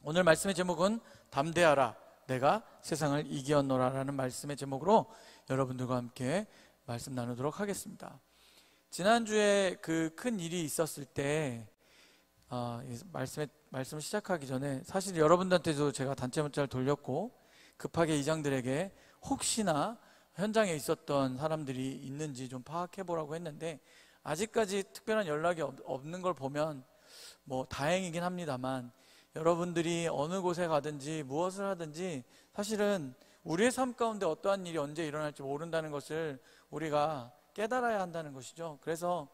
오늘 말씀의 제목은 담대하라 내가 세상을 이기었노라 라는 말씀의 제목으로 여러분들과 함께 말씀 나누도록 하겠습니다. 지난주에 그 큰 일이 있었을 때 말씀을 시작하기 전에 사실 여러분들한테도 제가 단체 문자를 돌렸고 급하게 이장들에게 혹시나 현장에 있었던 사람들이 있는지 좀 파악해 보라고 했는데 아직까지 특별한 연락이 없는 걸 보면 뭐 다행이긴 합니다만 여러분들이 어느 곳에 가든지 무엇을 하든지 사실은 우리의 삶 가운데 어떠한 일이 언제 일어날지 모른다는 것을 우리가 깨달아야 한다는 것이죠. 그래서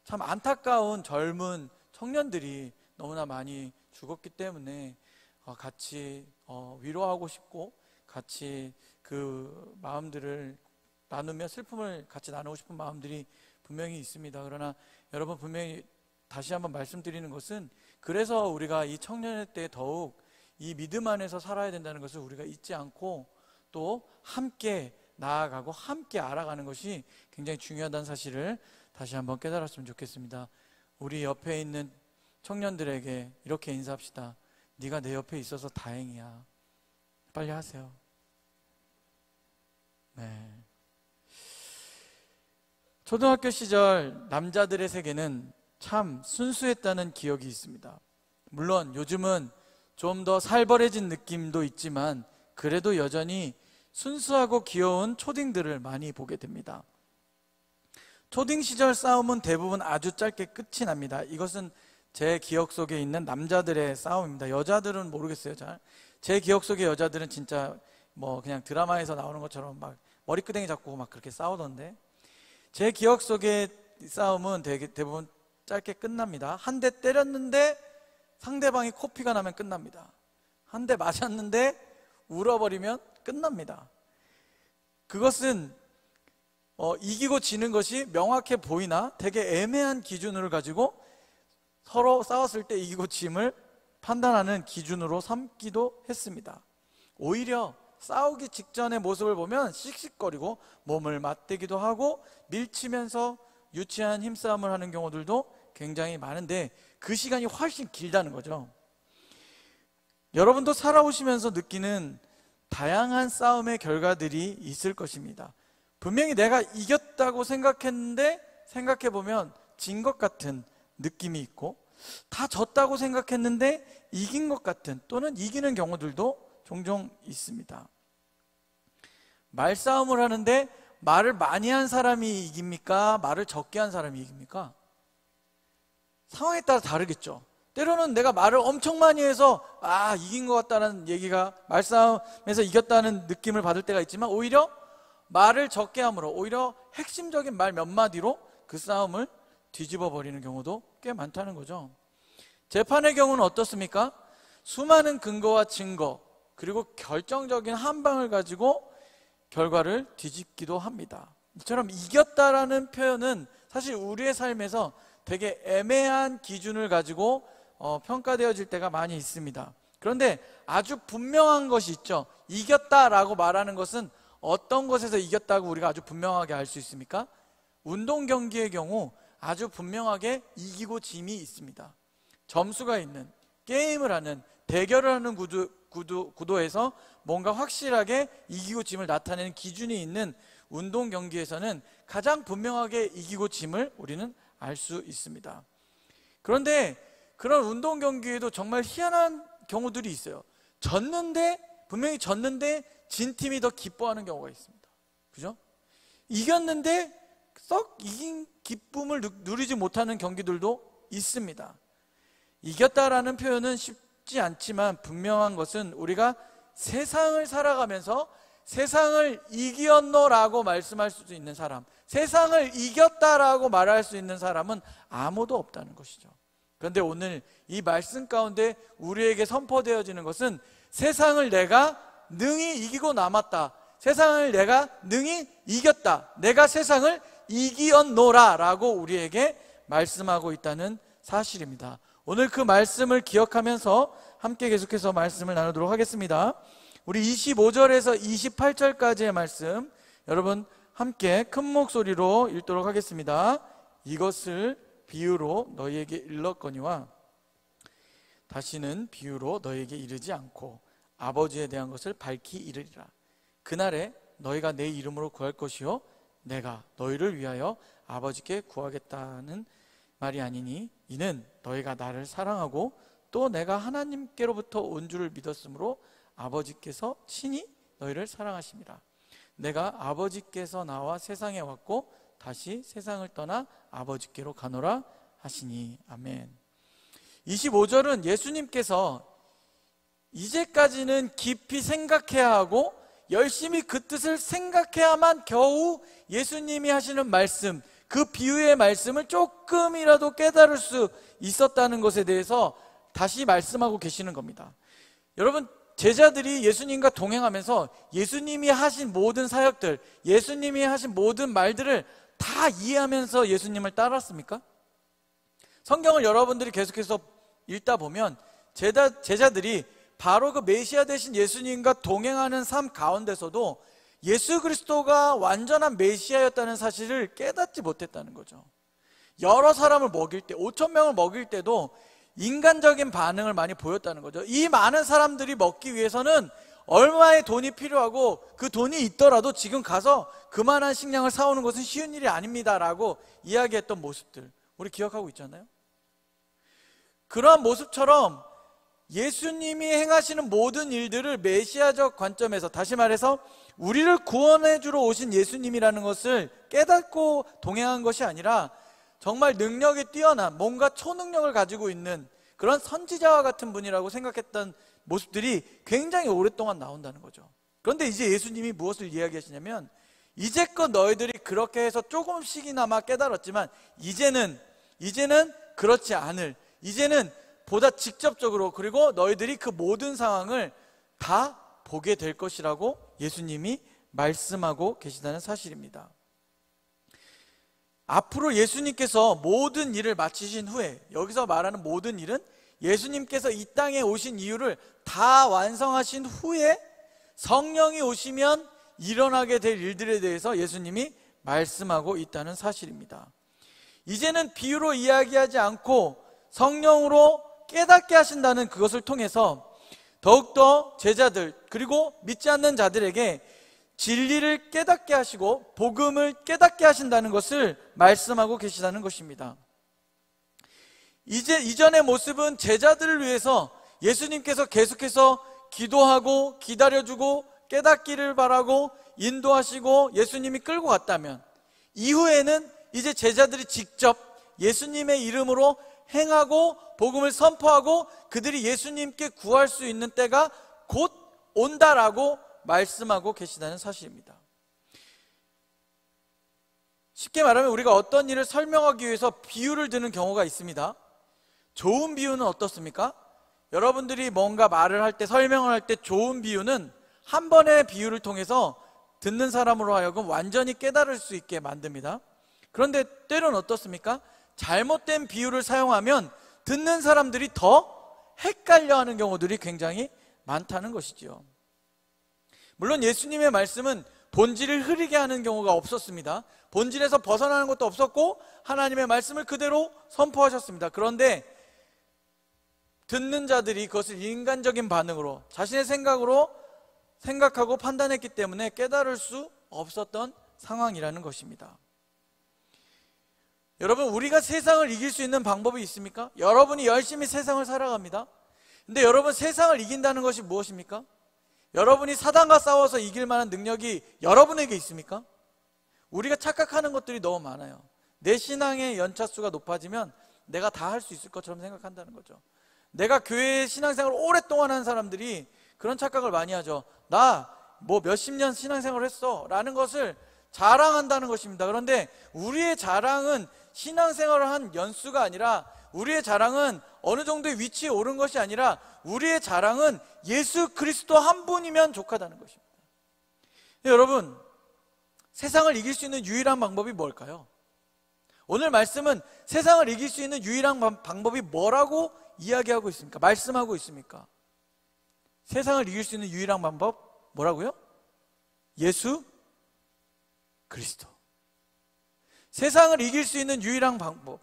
참 안타까운 젊은 청년들이 너무나 많이 죽었기 때문에 같이 위로하고 싶고 같이 그 마음들을 나누며 슬픔을 같이 나누고 싶은 마음들이 분명히 있습니다. 그러나 여러분 분명히 다시 한번 말씀드리는 것은 그래서 우리가 이 청년의 때 더욱 이 믿음 안에서 살아야 된다는 것을 우리가 잊지 않고 또 함께 나아가고 함께 알아가는 것이 굉장히 중요하다는 사실을 다시 한번 깨달았으면 좋겠습니다. 우리 옆에 있는 청년들에게 이렇게 인사합시다. 네가 내 옆에 있어서 다행이야. 빨리 하세요. 네. 초등학교 시절 남자들의 세계는 참 순수했다는 기억이 있습니다. 물론 요즘은 좀 더 살벌해진 느낌도 있지만 그래도 여전히 순수하고 귀여운 초딩들을 많이 보게 됩니다. 초딩 시절 싸움은 대부분 아주 짧게 끝이 납니다. 이것은 제 기억 속에 있는 남자들의 싸움입니다. 여자들은 모르겠어요. 잘. 제 기억 속의 여자들은 진짜 뭐 그냥 드라마에서 나오는 것처럼 막 머리끄댕이 잡고 막 그렇게 싸우던데 제 기억 속의 싸움은 대부분 짧게 끝납니다. 한 대 때렸는데 상대방이 코피가 나면 끝납니다. 한 대 맞았는데 울어버리면 끝납니다. 그것은 이기고 지는 것이 명확해 보이나 되게 애매한 기준을 가지고 서로 싸웠을 때 이기고 짐을 판단하는 기준으로 삼기도 했습니다. 오히려 싸우기 직전의 모습을 보면 씩씩거리고 몸을 맞대기도 하고 밀치면서 유치한 힘싸움을 하는 경우들도 굉장히 많은데 그 시간이 훨씬 길다는 거죠. 여러분도 살아오시면서 느끼는 다양한 싸움의 결과들이 있을 것입니다. 분명히 내가 이겼다고 생각했는데 생각해보면 진 것 같은 느낌이 있고 다 졌다고 생각했는데 이긴 것 같은 또는 이기는 경우들도 종종 있습니다. 말싸움을 하는데 말을 많이 한 사람이 이깁니까? 말을 적게 한 사람이 이깁니까? 상황에 따라 다르겠죠. 때로는 내가 말을 엄청 많이 해서 이긴 것 같다는 얘기가 말싸움에서 이겼다는 느낌을 받을 때가 있지만 오히려 말을 적게 함으로 오히려 핵심적인 말 몇 마디로 그 싸움을 뒤집어 버리는 경우도 꽤 많다는 거죠. 재판의 경우는 어떻습니까? 수많은 근거와 증거 그리고 결정적인 한 방을 가지고 결과를 뒤집기도 합니다. 이처럼 이겼다라는 표현은 사실 우리의 삶에서 되게 애매한 기준을 가지고 평가되어질 때가 많이 있습니다. 그런데 아주 분명한 것이 있죠. 이겼다라고 말하는 것은 어떤 것에서 이겼다고 우리가 아주 분명하게 알 수 있습니까? 운동 경기의 경우 아주 분명하게 이기고 짐이 있습니다. 점수가 있는 게임을 하는 대결을 하는 구도에서 뭔가 확실하게 이기고 짐을 나타내는 기준이 있는 운동 경기에서는 가장 분명하게 이기고 짐을 우리는 알 수 있습니다. 그런데 그런 운동 경기에도 정말 희한한 경우들이 있어요. 분명히 졌는데 진 팀이 더 기뻐하는 경우가 있습니다. 그죠? 이겼는데 썩 이긴 기쁨을 누리지 못하는 경기들도 있습니다. 이겼다라는 표현은 쉽지 않지만 분명한 것은 우리가 세상을 살아가면서 세상을 이겼노라고 말씀할 수 있는 사람, 세상을 이겼다라고 말할 수 있는 사람은 아무도 없다는 것이죠. 그런데 오늘 이 말씀 가운데 우리에게 선포되어지는 것은 세상을 내가 능히 이기고 남았다, 세상을 내가 능히 이겼다, 내가 세상을 이기었노라 라고 우리에게 말씀하고 있다는 사실입니다. 오늘 그 말씀을 기억하면서 함께 계속해서 말씀을 나누도록 하겠습니다. 우리 25절에서 28절까지의 말씀 여러분 함께 큰 목소리로 읽도록 하겠습니다. 이것을 비유로 너희에게 일렀거니와 다시는 비유로 너에게 이르지 않고 아버지에 대한 것을 밝히 이르리라. 그날에 너희가 내 이름으로 구할 것이요 내가 너희를 위하여 아버지께 구하겠다는 말이 아니니 이는 너희가 나를 사랑하고 또 내가 하나님께로부터 온 줄을 믿었으므로 아버지께서 친히 너희를 사랑하심이라. 내가 아버지께서 나와 세상에 왔고 다시 세상을 떠나 아버지께로 가노라 하시니. 아멘. 25절은 예수님께서 이제까지는 깊이 생각해야 하고 열심히 그 뜻을 생각해야만 겨우 예수님이 하시는 말씀, 그 비유의 말씀을 조금이라도 깨달을 수 있었다는 것에 대해서 다시 말씀하고 계시는 겁니다. 여러분, 제자들이 예수님과 동행하면서 예수님이 하신 모든 사역들, 예수님이 하신 모든 말들을 다 이해하면서 예수님을 따랐습니까? 성경을 여러분들이 계속해서 읽다 보면 제자들이 바로 그 메시아 되신 예수님과 동행하는 삶 가운데서도 예수 그리스도가 완전한 메시아였다는 사실을 깨닫지 못했다는 거죠. 여러 사람을 먹일 때, 5천 명을 먹일 때도 인간적인 반응을 많이 보였다는 거죠. 이 많은 사람들이 먹기 위해서는 얼마의 돈이 필요하고 그 돈이 있더라도 지금 가서 그만한 식량을 사오는 것은 쉬운 일이 아닙니다 라고 이야기했던 모습들, 우리 기억하고 있잖아요. 그러한 모습처럼 예수님이 행하시는 모든 일들을 메시아적 관점에서, 다시 말해서 우리를 구원해 주러 오신 예수님이라는 것을 깨닫고 동행한 것이 아니라 정말 능력이 뛰어난, 뭔가 초능력을 가지고 있는 그런 선지자와 같은 분이라고 생각했던 모습들이 굉장히 오랫동안 나온다는 거죠. 그런데 이제 예수님이 무엇을 이야기하시냐면, 이제껏 너희들이 그렇게 해서 조금씩이나마 깨달았지만 이제는 그렇지 않을, 이제는 보다 직접적으로, 그리고 너희들이 그 모든 상황을 다 보게 될 것이라고 예수님이 말씀하고 계시다는 사실입니다. 앞으로 예수님께서 모든 일을 마치신 후에, 여기서 말하는 모든 일은 예수님께서 이 땅에 오신 이유를 다 완성하신 후에 성령이 오시면 일어나게 될 일들에 대해서 예수님이 말씀하고 있다는 사실입니다. 이제는 비유로 이야기하지 않고 성령으로 깨닫게 하신다는 그것을 통해서 더욱더 제자들, 그리고 믿지 않는 자들에게 진리를 깨닫게 하시고 복음을 깨닫게 하신다는 것을 말씀하고 계시다는 것입니다. 이제 이전의 모습은 제자들을 위해서 예수님께서 계속해서 기도하고 기다려주고 깨닫기를 바라고 인도하시고 예수님이 끌고 갔다면, 이후에는 이제 제자들이 직접 예수님의 이름으로 행하고 복음을 선포하고 그들이 예수님께 구할 수 있는 때가 곧 온다라고 말씀하고 계시다는 사실입니다. 쉽게 말하면 우리가 어떤 일을 설명하기 위해서 비유를 드는 경우가 있습니다. 좋은 비유는 어떻습니까? 여러분들이 뭔가 말을 할 때, 설명을 할 때 좋은 비유는 한 번의 비유를 통해서 듣는 사람으로 하여금 완전히 깨달을 수 있게 만듭니다. 그런데 때로는 어떻습니까? 잘못된 비유를 사용하면 듣는 사람들이 더 헷갈려하는 경우들이 굉장히 많다는 것이지요. 물론 예수님의 말씀은 본질을 흐리게 하는 경우가 없었습니다. 본질에서 벗어나는 것도 없었고 하나님의 말씀을 그대로 선포하셨습니다. 그런데 듣는 자들이 그것을 인간적인 반응으로, 자신의 생각으로 생각하고 판단했기 때문에 깨달을 수 없었던 상황이라는 것입니다. 여러분, 우리가 세상을 이길 수 있는 방법이 있습니까? 여러분이 열심히 세상을 살아갑니다. 근데 여러분, 세상을 이긴다는 것이 무엇입니까? 여러분이 사단과 싸워서 이길 만한 능력이 여러분에게 있습니까? 우리가 착각하는 것들이 너무 많아요. 내 신앙의 연차수가 높아지면 내가 다 할 수 있을 것처럼 생각한다는 거죠. 내가 교회 신앙생활을 오랫동안 한 사람들이 그런 착각을 많이 하죠. 나 뭐 몇십 년 신앙생활을 했어 라는 것을 자랑한다는 것입니다. 그런데 우리의 자랑은 신앙생활을 한 연수가 아니라, 우리의 자랑은 어느 정도의 위치에 오른 것이 아니라, 우리의 자랑은 예수 그리스도 한 분이면 족하다는 것입니다. 여러분, 세상을 이길 수 있는 유일한 방법이 뭘까요? 오늘 말씀은 세상을 이길 수 있는 유일한 방법이 뭐라고 이야기하고 있습니까? 말씀하고 있습니까? 세상을 이길 수 있는 유일한 방법 뭐라고요? 예수 그리스도. 세상을 이길 수 있는 유일한 방법,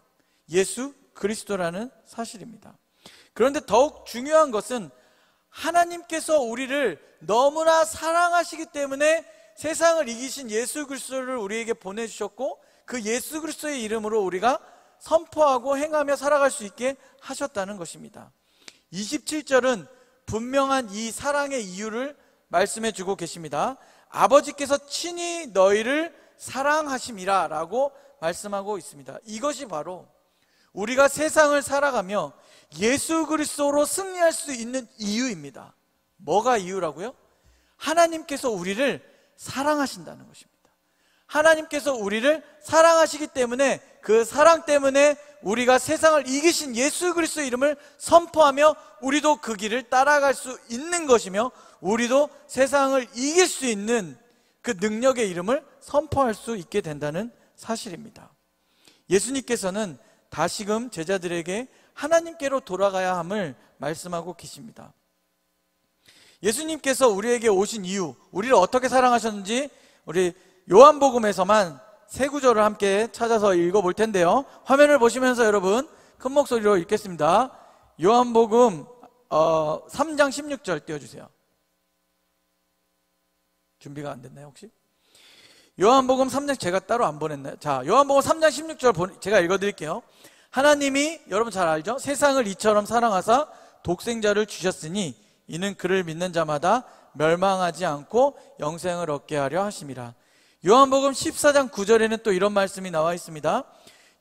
예수 그리스도라는 사실입니다. 그런데 더욱 중요한 것은 하나님께서 우리를 너무나 사랑하시기 때문에 세상을 이기신 예수 그리스도를 우리에게 보내주셨고, 그 예수 그리스도의 이름으로 우리가 선포하고 행하며 살아갈 수 있게 하셨다는 것입니다. 27절은 분명한 이 사랑의 이유를 말씀해 주고 계십니다. 아버지께서 친히 너희를 사랑하심이라 라고 말씀하고 있습니다. 이것이 바로 우리가 세상을 살아가며 예수 그리스도로 승리할 수 있는 이유입니다. 뭐가 이유라고요? 하나님께서 우리를 사랑하신다는 것입니다. 하나님께서 우리를 사랑하시기 때문에, 그 사랑 때문에 우리가 세상을 이기신 예수 그리스도의 이름을 선포하며 우리도 그 길을 따라갈 수 있는 것이며, 우리도 세상을 이길 수 있는 그 능력의 이름을 선포할 수 있게 된다는 사실입니다. 예수님께서는 다시금 제자들에게 하나님께로 돌아가야 함을 말씀하고 계십니다. 예수님께서 우리에게 오신 이유, 우리를 어떻게 사랑하셨는지 우리 요한복음에서만 세 구절을 함께 찾아서 읽어볼 텐데요, 화면을 보시면서 여러분 큰 목소리로 읽겠습니다. 요한복음 3장 16절 띄워주세요. 준비가 안 됐나요 혹시? 요한복음 3장, 제가 따로 안 보냈나요? 자, 요한복음 3장 16절 제가 읽어드릴게요. 하나님이, 여러분 잘 알죠? 세상을 이처럼 사랑하사 독생자를 주셨으니 이는 그를 믿는 자마다 멸망하지 않고 영생을 얻게 하려 하심이라. 요한복음 14장 9절에는 또 이런 말씀이 나와 있습니다.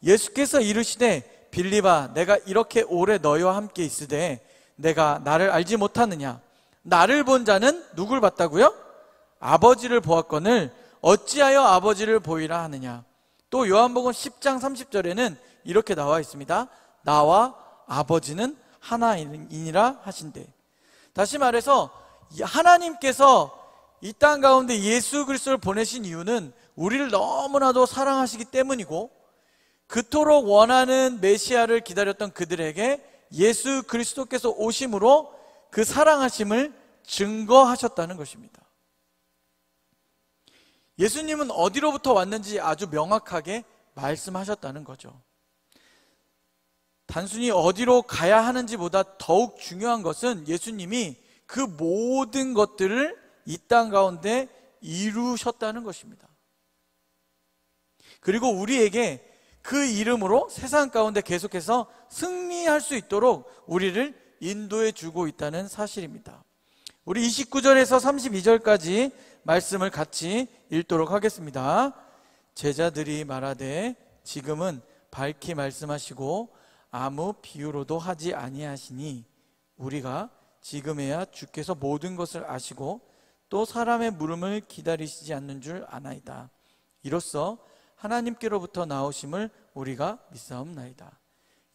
예수께서 이르시되 빌립아, 내가 이렇게 오래 너희와 함께 있으되 내가 나를 알지 못하느냐? 나를 본 자는 누굴 봤다고요? 아버지를 보았거늘 어찌하여 아버지를 보이라 하느냐? 또 요한복음 10장 30절에는 이렇게 나와 있습니다. 나와 아버지는 하나이니라 하신대. 다시 말해서 하나님께서 이 땅 가운데 예수 그리스도를 보내신 이유는 우리를 너무나도 사랑하시기 때문이고, 그토록 원하는 메시아를 기다렸던 그들에게 예수 그리스도께서 오심으로 그 사랑하심을 증거하셨다는 것입니다. 예수님은 어디로부터 왔는지 아주 명확하게 말씀하셨다는 거죠. 단순히 어디로 가야 하는지보다 더욱 중요한 것은 예수님이 그 모든 것들을 이 땅 가운데 이루셨다는 것입니다. 그리고 우리에게 그 이름으로 세상 가운데 계속해서 승리할 수 있도록 우리를 인도해 주고 있다는 사실입니다. 우리 29절에서 32절까지 말씀을 같이 읽도록 하겠습니다. 제자들이 말하되 지금은 밝히 말씀하시고 아무 비유로도 하지 아니하시니 우리가 지금에야 주께서 모든 것을 아시고 또 사람의 물음을 기다리시지 않는 줄 아나이다. 이로써 하나님께로부터 나오심을 우리가 믿사옵나이다.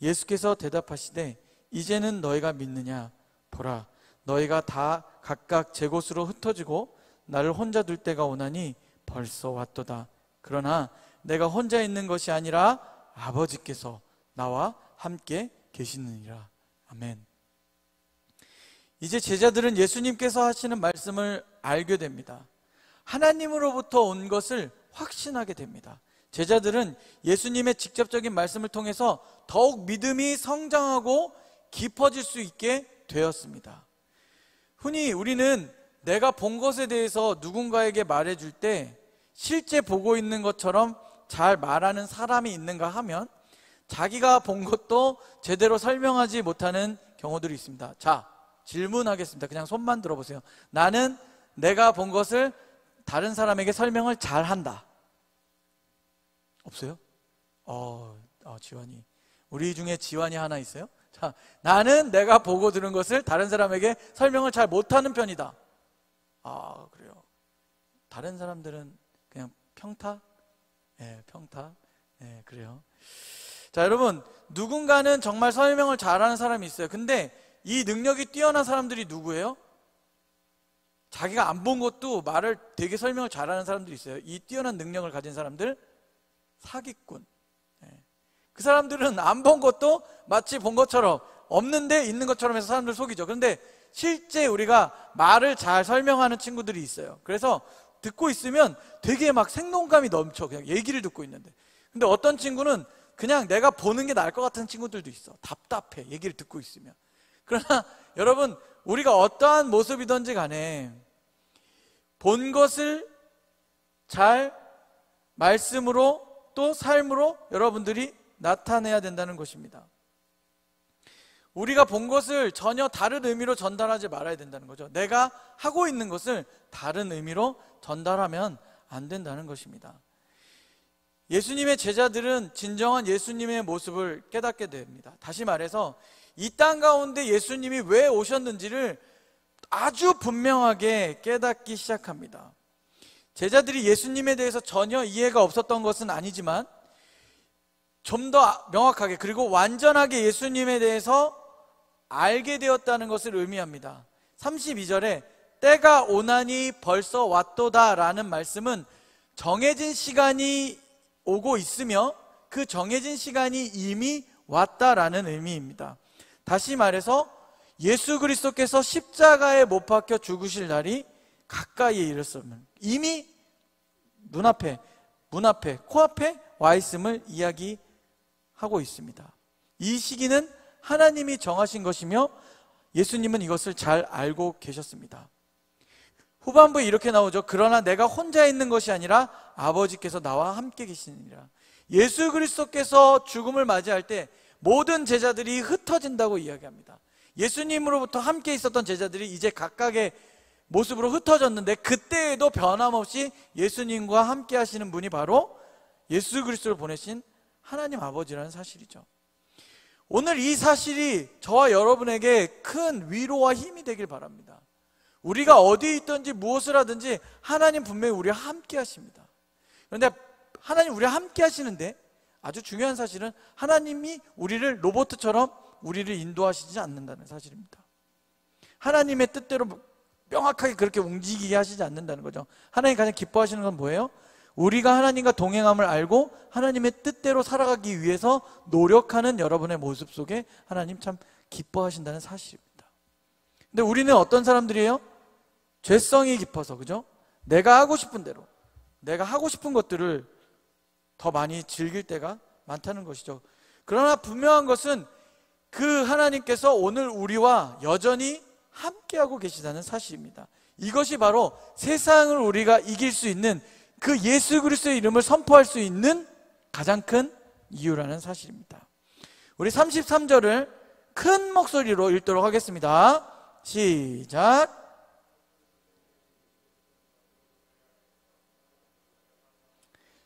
예수께서 대답하시되 이제는 너희가 믿느냐? 보라, 너희가 다 각각 제 곳으로 흩어지고 나를 혼자 둘 때가 오나니 벌써 왔도다. 그러나 내가 혼자 있는 것이 아니라 아버지께서 나와 함께 계시느니라. 아멘. 이제 제자들은 예수님께서 하시는 말씀을 알게 됩니다. 하나님으로부터 온 것을 확신하게 됩니다. 제자들은 예수님의 직접적인 말씀을 통해서 더욱 믿음이 성장하고 깊어질 수 있게 되었습니다. 흔히 우리는 내가 본 것에 대해서 누군가에게 말해줄 때 실제 보고 있는 것처럼 잘 말하는 사람이 있는가 하면 자기가 본 것도 제대로 설명하지 못하는 경우들이 있습니다. 자, 질문하겠습니다. 그냥 손만 들어보세요. 나는 내가 본 것을 다른 사람에게 설명을 잘 한다. 없어요? 지환이. 우리 중에 지환이 하나 있어요? 자, 나는 내가 보고 들은 것을 다른 사람에게 설명을 잘 못하는 편이다. 그래요. 다른 사람들은 그냥 평타? 평타. 그래요. 자, 여러분, 누군가는 정말 설명을 잘하는 사람이 있어요. 근데 이 능력이 뛰어난 사람들이 누구예요? 자기가 안 본 것도 말을 되게 설명을 잘하는 사람들이 있어요. 이 뛰어난 능력을 가진 사람들, 사기꾼. 그 사람들은 안 본 것도 마치 본 것처럼, 없는데 있는 것처럼 해서 사람들 속이죠. 그런데 실제 우리가 말을 잘 설명하는 친구들이 있어요. 그래서 듣고 있으면 되게 막 생동감이 넘쳐. 그냥 얘기를 듣고 있는데. 근데 어떤 친구는 그냥 내가 보는 게 나을 것 같은 친구들도 있어. 답답해, 얘기를 듣고 있으면. 그러나 여러분, 우리가 어떠한 모습이든지 간에 본 것을 잘 말씀으로 또 삶으로 여러분들이 나타내야 된다는 것입니다. 우리가 본 것을 전혀 다른 의미로 전달하지 말아야 된다는 거죠. 내가 하고 있는 것을 다른 의미로 전달하면 안 된다는 것입니다. 예수님의 제자들은 진정한 예수님의 모습을 깨닫게 됩니다. 다시 말해서 이 땅 가운데 예수님이 왜 오셨는지를 아주 분명하게 깨닫기 시작합니다. 제자들이 예수님에 대해서 전혀 이해가 없었던 것은 아니지만 좀 더 명확하게 그리고 완전하게 예수님에 대해서 알게 되었다는 것을 의미합니다. 32절에 때가 오나니 벌써 왔도다 라는 말씀은 정해진 시간이 오고 있으며 그 정해진 시간이 이미 왔다라는 의미입니다. 다시 말해서 예수 그리스도께서 십자가에 못 박혀 죽으실 날이 가까이에 이르렀으면 이미 눈앞에, 문 앞에, 코앞에 와 있음을 이야기하고 있습니다. 이 시기는 하나님이 정하신 것이며 예수님은 이것을 잘 알고 계셨습니다. 후반부에 이렇게 나오죠. 그러나 내가 혼자 있는 것이 아니라 아버지께서 나와 함께 계시느니라. 예수 그리스도께서 죽음을 맞이할 때 모든 제자들이 흩어진다고 이야기합니다. 예수님으로부터 함께 있었던 제자들이 이제 각각의 모습으로 흩어졌는데 그때에도 변함없이 예수님과 함께 하시는 분이 바로 예수 그리스도를 보내신 하나님 아버지라는 사실이죠. 오늘 이 사실이 저와 여러분에게 큰 위로와 힘이 되길 바랍니다. 우리가 어디에 있든지 무엇을 하든지 하나님 분명히 우리와 함께 하십니다. 그런데 하나님 우리와 함께 하시는데 아주 중요한 사실은 하나님이 우리를 로봇처럼 우리를 인도하시지 않는다는 사실입니다. 하나님의 뜻대로 명확하게 그렇게 움직이게 하시지 않는다는 거죠. 하나님 가장 기뻐하시는 건 뭐예요? 우리가 하나님과 동행함을 알고 하나님의 뜻대로 살아가기 위해서 노력하는 여러분의 모습 속에 하나님 참 기뻐하신다는 사실입니다. 근데 우리는 어떤 사람들이에요? 죄성이 깊어서, 그죠? 내가 하고 싶은 대로, 내가 하고 싶은 것들을 더 많이 즐길 때가 많다는 것이죠. 그러나 분명한 것은 그 하나님께서 오늘 우리와 여전히 함께하고 계시다는 사실입니다. 이것이 바로 세상을 우리가 이길 수 있는 그 예수 그리스도의 이름을 선포할 수 있는 가장 큰 이유라는 사실입니다. 우리 33절을 큰 목소리로 읽도록 하겠습니다. 시작.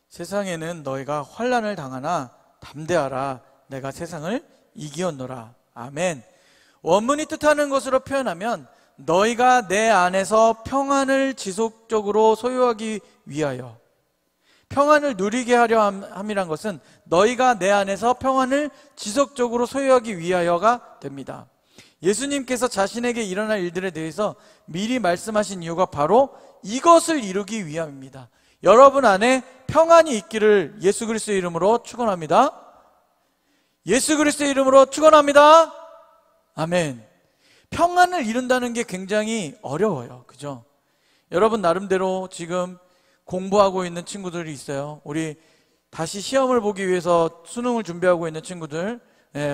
세상에는 너희가 환난을 당하나 담대하라. 내가 세상을 이기었노라. 아멘. 원문이 뜻하는 것으로 표현하면 너희가 내 안에서 평안을 지속적으로 소유하기 위하여, 평안을 누리게 하려 함이란 것은 너희가 내 안에서 평안을 지속적으로 소유하기 위하여가 됩니다. 예수님께서 자신에게 일어날 일들에 대해서 미리 말씀하신 이유가 바로 이것을 이루기 위함입니다. 여러분 안에 평안이 있기를 예수 그리스도의 이름으로 축원합니다. 예수 그리스도의 이름으로 축원합니다. 아멘. 평안을 이룬다는 게 굉장히 어려워요. 그죠? 여러분 나름대로 지금 공부하고 있는 친구들이 있어요. 우리 다시 시험을 보기 위해서 수능을 준비하고 있는 친구들,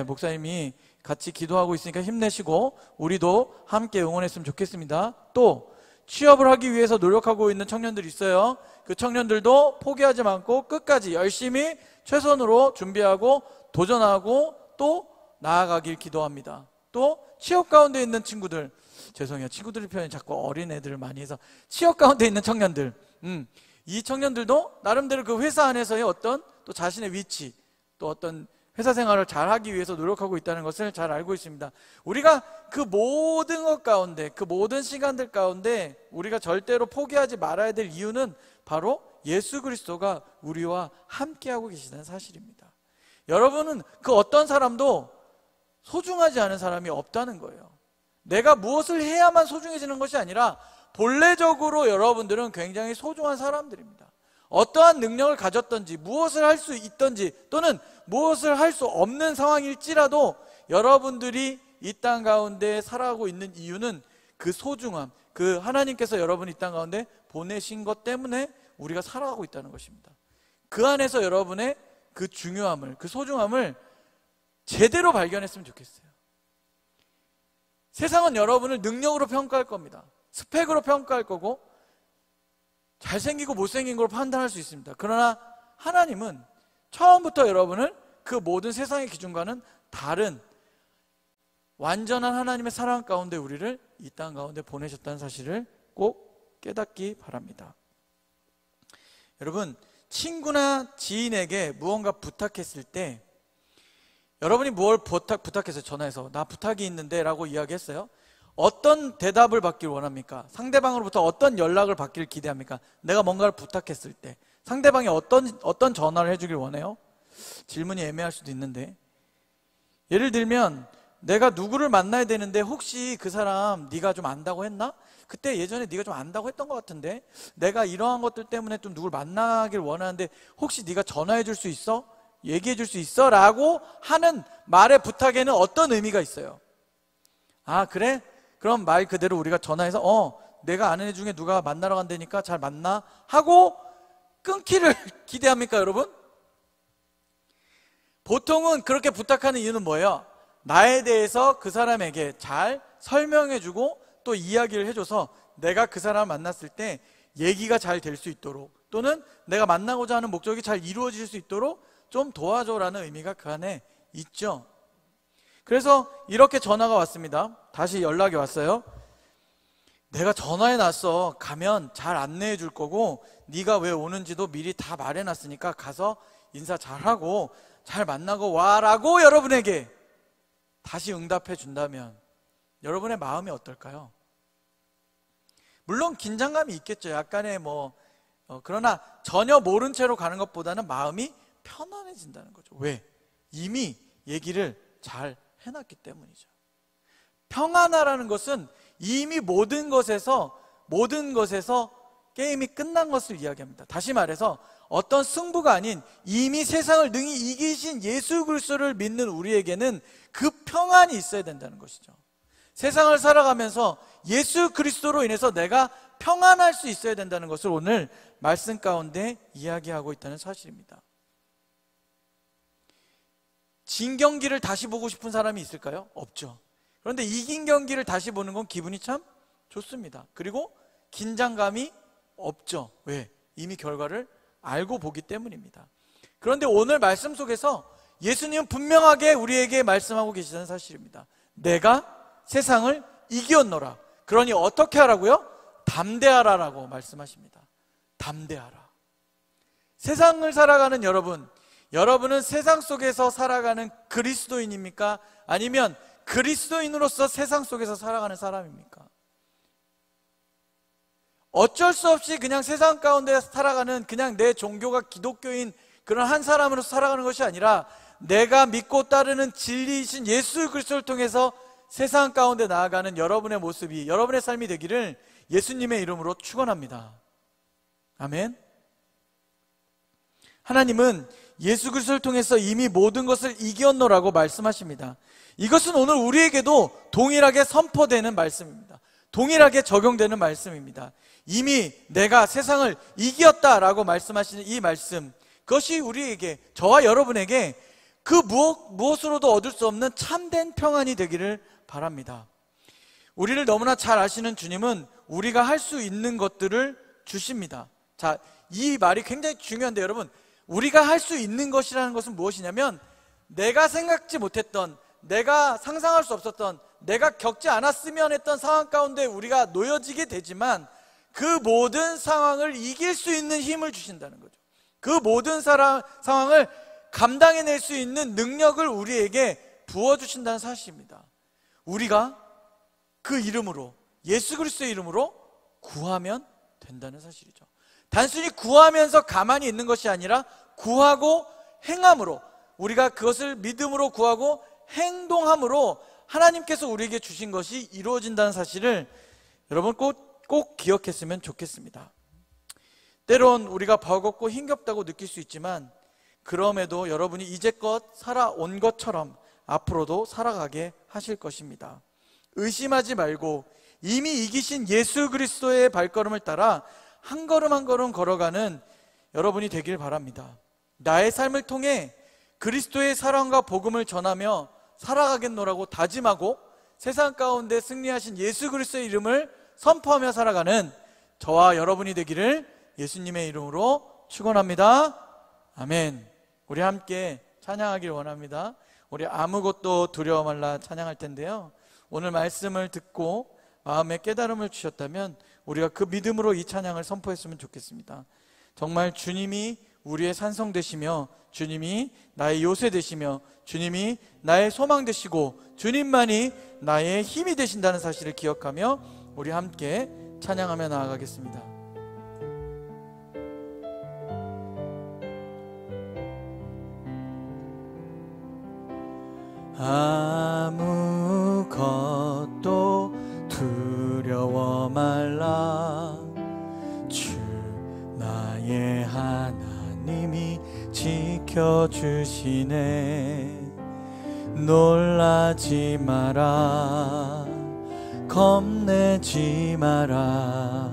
목사님이 같이 기도하고 있으니까 힘내시고 우리도 함께 응원했으면 좋겠습니다. 또 취업을 하기 위해서 노력하고 있는 청년들이 있어요. 그 청년들도 포기하지 않고 끝까지 열심히 최선으로 준비하고 도전하고 또 나아가길 기도합니다. 또 취업 가운데 있는 친구들, 죄송해요, 친구들 표현이 자꾸 어린 애들을 많이 해서 취업 가운데 있는 청년들, 이 청년들도 나름대로 그 회사 안에서의 어떤 또 자신의 위치, 또 어떤 회사 생활을 잘 하기 위해서 노력하고 있다는 것을 잘 알고 있습니다. 우리가 그 모든 것 가운데, 그 모든 시간들 가운데 우리가 절대로 포기하지 말아야 될 이유는 바로 예수 그리스도가 우리와 함께하고 계시다는 사실입니다. 여러분은 그 어떤 사람도 소중하지 않은 사람이 없다는 거예요. 내가 무엇을 해야만 소중해지는 것이 아니라 본래적으로 여러분들은 굉장히 소중한 사람들입니다. 어떠한 능력을 가졌던지 무엇을 할 수 있던지 또는 무엇을 할 수 없는 상황일지라도 여러분들이 이 땅 가운데 살아가고 있는 이유는 그 소중함, 그 하나님께서 여러분 이 땅 가운데 보내신 것 때문에 우리가 살아가고 있다는 것입니다. 그 안에서 여러분의 그 중요함을, 그 소중함을 제대로 발견했으면 좋겠어요. 세상은 여러분을 능력으로 평가할 겁니다. 스펙으로 평가할 거고 잘생기고 못생긴 걸 판단할 수 있습니다. 그러나 하나님은 처음부터 여러분을 그 모든 세상의 기준과는 다른 완전한 하나님의 사랑 가운데 우리를 이 땅 가운데 보내셨다는 사실을 꼭 깨닫기 바랍니다. 여러분, 친구나 지인에게 무언가 부탁했을 때 여러분이 뭘 부탁했어요? 전화해서 나 부탁이 있는데 라고 이야기했어요. 어떤 대답을 받길 원합니까? 상대방으로부터 어떤 연락을 받기를 기대합니까? 내가 뭔가를 부탁했을 때 상대방이 어떤 전화를 해주길 원해요? 질문이 애매할 수도 있는데, 예를 들면 내가 누구를 만나야 되는데 혹시 그 사람 네가 좀 안다고 했나? 그때 예전에 네가 좀 안다고 했던 것 같은데 내가 이러한 것들 때문에 좀 누굴 만나길 원하는데 혹시 네가 전화해 줄 수 있어? 얘기해 줄 수 있어? 라고 하는 말의 부탁에는 어떤 의미가 있어요? 아, 그래? 그럼 말 그대로 우리가 전화해서 내가 아는 애 중에 누가 만나러 간다니까 잘 만나? 하고 끊기를 기대합니까, 여러분? 보통은 그렇게 부탁하는 이유는 뭐예요? 나에 대해서 그 사람에게 잘 설명해주고 또 이야기를 해줘서 내가 그 사람을 만났을 때 얘기가 잘 될 수 있도록, 또는 내가 만나고자 하는 목적이 잘 이루어질 수 있도록 좀 도와줘라는 의미가 그 안에 있죠. 그래서 이렇게 전화가 왔습니다. 다시 연락이 왔어요. 내가 전화해놨어. 가면 잘 안내해 줄 거고 네가 왜 오는지도 미리 다 말해놨으니까 가서 인사 잘하고 잘 만나고 와라고 여러분에게 다시 응답해 준다면 여러분의 마음이 어떨까요? 물론 긴장감이 있겠죠. 약간의 그러나 전혀 모른 채로 가는 것보다는 마음이 편안해진다는 거죠. 왜? 이미 얘기를 잘 해놨기 때문이죠. 평안하라는 것은 이미 모든 것에서 게임이 끝난 것을 이야기합니다. 다시 말해서 어떤 승부가 아닌 이미 세상을 능히 이기신 예수 그리스도를 믿는 우리에게는 그 평안이 있어야 된다는 것이죠. 세상을 살아가면서 예수 그리스도로 인해서 내가 평안할 수 있어야 된다는 것을 오늘 말씀 가운데 이야기하고 있다는 사실입니다. 진 경기를 다시 보고 싶은 사람이 있을까요? 없죠. 그런데 이긴 경기를 다시 보는 건 기분이 참 좋습니다. 그리고 긴장감이 없죠. 왜? 이미 결과를 알고 보기 때문입니다. 그런데 오늘 말씀 속에서 예수님은 분명하게 우리에게 말씀하고 계시다는 사실입니다. 내가 세상을 이겼노라. 그러니 어떻게 하라고요? 담대하라라고 말씀하십니다. 담대하라. 세상을 살아가는 여러분은 세상 속에서 살아가는 그리스도인입니까? 아니면 그리스도인으로서 세상 속에서 살아가는 사람입니까? 어쩔 수 없이 그냥 세상 가운데 살아가는 그냥 내 종교가 기독교인 그런 한 사람으로서 살아가는 것이 아니라 내가 믿고 따르는 진리이신 예수 그리스도를 통해서 세상 가운데 나아가는 여러분의 모습이, 여러분의 삶이 되기를 예수님의 이름으로 축원합니다. 아멘. 하나님은 예수 그리스도를 통해서 이미 모든 것을 이겼노라고 말씀하십니다. 이것은 오늘 우리에게도 동일하게 선포되는 말씀입니다. 동일하게 적용되는 말씀입니다. 이미 내가 세상을 이겼다라고 말씀하시는 이 말씀, 그것이 우리에게, 저와 여러분에게 그 무엇으로도 얻을 수 없는 참된 평안이 되기를 바랍니다. 우리를 너무나 잘 아시는 주님은 우리가 할 수 있는 것들을 주십니다. 자, 이 말이 굉장히 중요한데 여러분, 우리가 할 수 있는 것이라는 것은 무엇이냐면 내가 생각지 못했던, 내가 상상할 수 없었던, 내가 겪지 않았으면 했던 상황 가운데 우리가 놓여지게 되지만 그 모든 상황을 이길 수 있는 힘을 주신다는 거죠. 그 모든 상황을 감당해낼 수 있는 능력을 우리에게 부어주신다는 사실입니다. 우리가 그 이름으로, 예수 그리스도의 이름으로 구하면 된다는 사실이죠. 단순히 구하면서 가만히 있는 것이 아니라 구하고 행함으로, 우리가 그것을 믿음으로 구하고 행동함으로 하나님께서 우리에게 주신 것이 이루어진다는 사실을 여러분 꼭 기억했으면 좋겠습니다. 때론 우리가 버겁고 힘겹다고 느낄 수 있지만 그럼에도 여러분이 이제껏 살아온 것처럼 앞으로도 살아가게 하실 것입니다. 의심하지 말고 이미 이기신 예수 그리스도의 발걸음을 따라 한 걸음 한 걸음 걸어가는 여러분이 되길 바랍니다. 나의 삶을 통해 그리스도의 사랑과 복음을 전하며 살아가겠노라고 다짐하고 세상 가운데 승리하신 예수 그리스도의 이름을 선포하며 살아가는 저와 여러분이 되기를 예수님의 이름으로 축원합니다. 아멘. 우리 함께 찬양하길 원합니다. 우리 아무것도 두려워 말라 찬양할 텐데요, 오늘 말씀을 듣고 마음에 깨달음을 주셨다면 우리가 그 믿음으로 이 찬양을 선포했으면 좋겠습니다. 정말 주님이 우리의 산성 되시며, 주님이 나의 요새 되시며, 주님이 나의 소망 되시고, 주님만이 나의 힘이 되신다는 사실을 기억하며 우리 함께 찬양하며 나아가겠습니다. 아무것도 두려워 말라. 주 나의 하나님이 지켜주시네. 놀라지 마라, 겁내지 마라.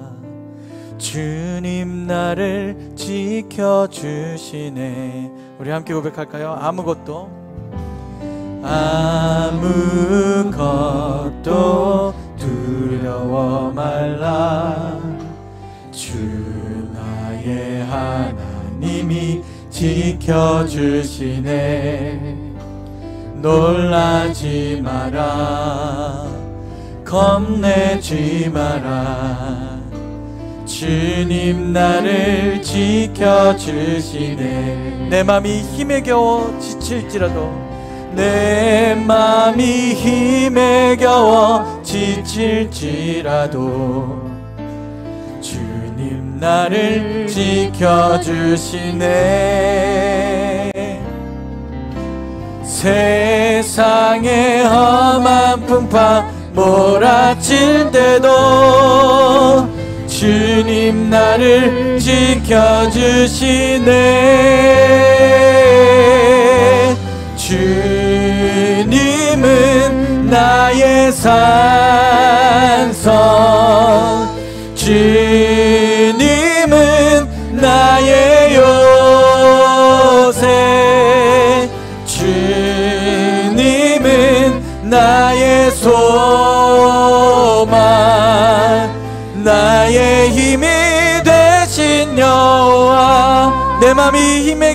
주님 나를 지켜주시네. 우리 함께 고백할까요? 아무것도 두려워 말라. 주 나의 하나님이 지켜주시네. 놀라지 마라, 겁내지 마라. 주님 나를 지켜주시네. 내 맘이 힘에 겨워 지칠지라도, 내 맘이 힘에 겨워 지칠지라도 주님 나를 지켜주시네. 세상의 험한 풍파 몰아칠 때도 주님 나를 지켜주시네. 주님은 나의 산성, 주님은 나의 요새, 주님은 나의 소망, 나의 힘이 되신 여호와. 내 맘이 힘에